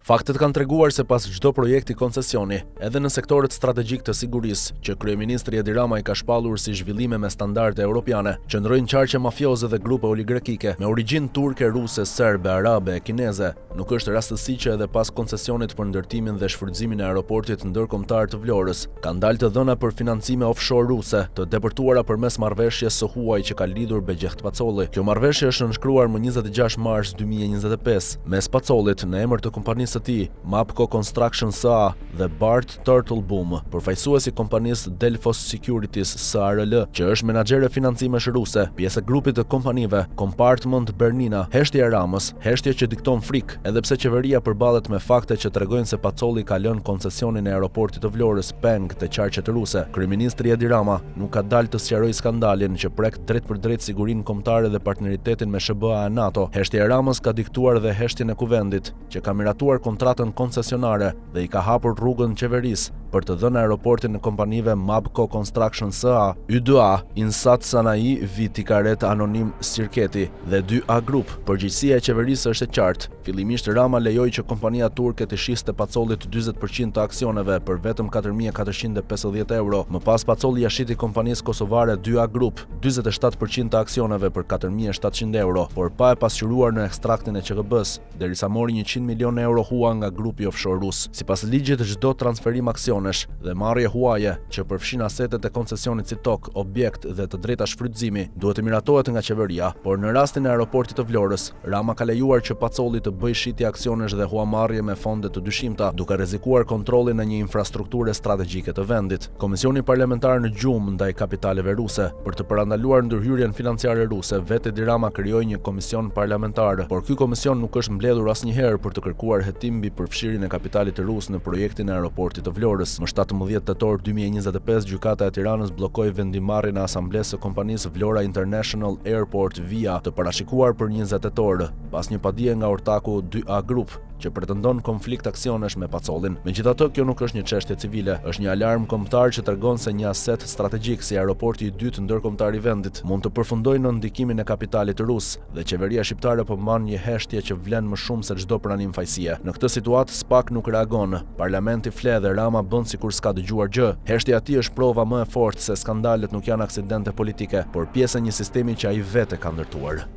Faktet kanë treguar se pas çdo projekti koncesioni, edhe në sektorët strategjik të sigurisë, që kryeministri Edi Rama i ka shpallur si zhvillime me standarde europiane, qëndrojnë qarqe mafioze dhe grupe oligarkike me origjinë turke, ruse, serbe, arabe e kineze. Nuk është rastësi që edhe pas koncesionit për ndërtimin dhe shfrytëzimin e aeroportit ndërkombëtar të Vlorës, kanë dalë të dhëna për financime offshore ruse, të depërtuara përmes marrëveshjes së huaj që ka lidhur Begjeht Pacolli. Kjo marrëveshje është nënshkruar më 26 mars 2025 mes Pacollit në emër të kompanisë së tij, Mapco Construction SA dhe Bart Turtleboom, përfaqësuesi kompanisë Delphos Securities SARL, që është menaxher e financimesh ruse, pjesë e grupit të kompanive Compartment Bernina, heshtja e Ramës, heshtje që dikton frikë, edhe pse qeveria përballet me fakte që tregojnë se Pacolli ka lënë koncesionin e aeroportit të Vlorës peng te qarqet ruse. Kryeministri Edi Rama nuk ka dalë të sqarojë skandalin që prek drejt për drejt sigurinë kombëtare dhe partneritetin me SBA e NATO. Heshtja e Ramës ka diktuar dhe heshtjen e kuvendit, që ka miratuar kontratën koncesionare dhe i ka hapur rrugën qeverisë për të dhënë aeroportin në kompanive Mapco Construction SA, Y2A, Insat Sanai, Vitikaret Anonim Sirketi dhe 2A Group. Përgjegjësia e qeverisë është e qartë. Fillimisht Rama lejoi që kompania turke të shiste Pacollit 40% të aksioneve për vetëm 4.450 euro. Më pas Pacolli ja shiti kompanisë kosovare 2A Group 47% të aksioneve për 4.700 euro, por pa e pasqyruar në ekstraktin e QKB-s, derisa mori 100 milion euro hua nga grupi offshore rus. Sipas ligjit, çdo transferim aksionesh dhe marrje huaje që përfshin asetet e koncesionit si tokë, objekt dhe të drejta shfrytëzimi, duhet të miratohet nga qeveria, por në rastin e aeroportit të Vlorës, Rama ka lejuar që Pacolli të bëjë shitje aksionesh dhe huamarrje me fonde të dyshimta, duke rrezikuar kontrollin e një infrastrukture strategjike të vendit. Komisioni parlamentar në gjumë ndaj kapitaleve ruse, për të parandaluar ndërhyrjen financiare ruse, vetë Edi Rama krijoi një komision parlamentar, por ky komision nuk është mbledhur asnjëherë për të kërkuar hetim mbi përfshirjen e kapitalit rus në projektin e aeroportit të Vlorës. Më 17 tetor 2025, gjykata e Tiranës bllokoi vendimarrjen e asamblesë së kompanisë Vlora International Airport VIA të parashikuar për 20 tetor, pas një padije nga ortaku 2A Group, që pretendon konflikt aksionesh me Pacollin. Megjithatë, kjo nuk është një çështje civile, është një alarm kombëtar që tregon se një aset strategjik si aeroporti i dytë ndërkombëtar i vendit mund të përfundojë në ndikimin e kapitalit rus dhe qeveria shqiptare po mban një heshtje që vlen më shumë se çdo pranim fajësie. Në këtë situatë SPAK nuk reagon. Parlamenti fle dhe Rama bën sikur s'ka dëgjuar gjë. Heshtja e tij është prova më e fortë se skandalet nuk janë aksidente politike, por pjesë e një sistemi që ai vetë ka ndërtuar.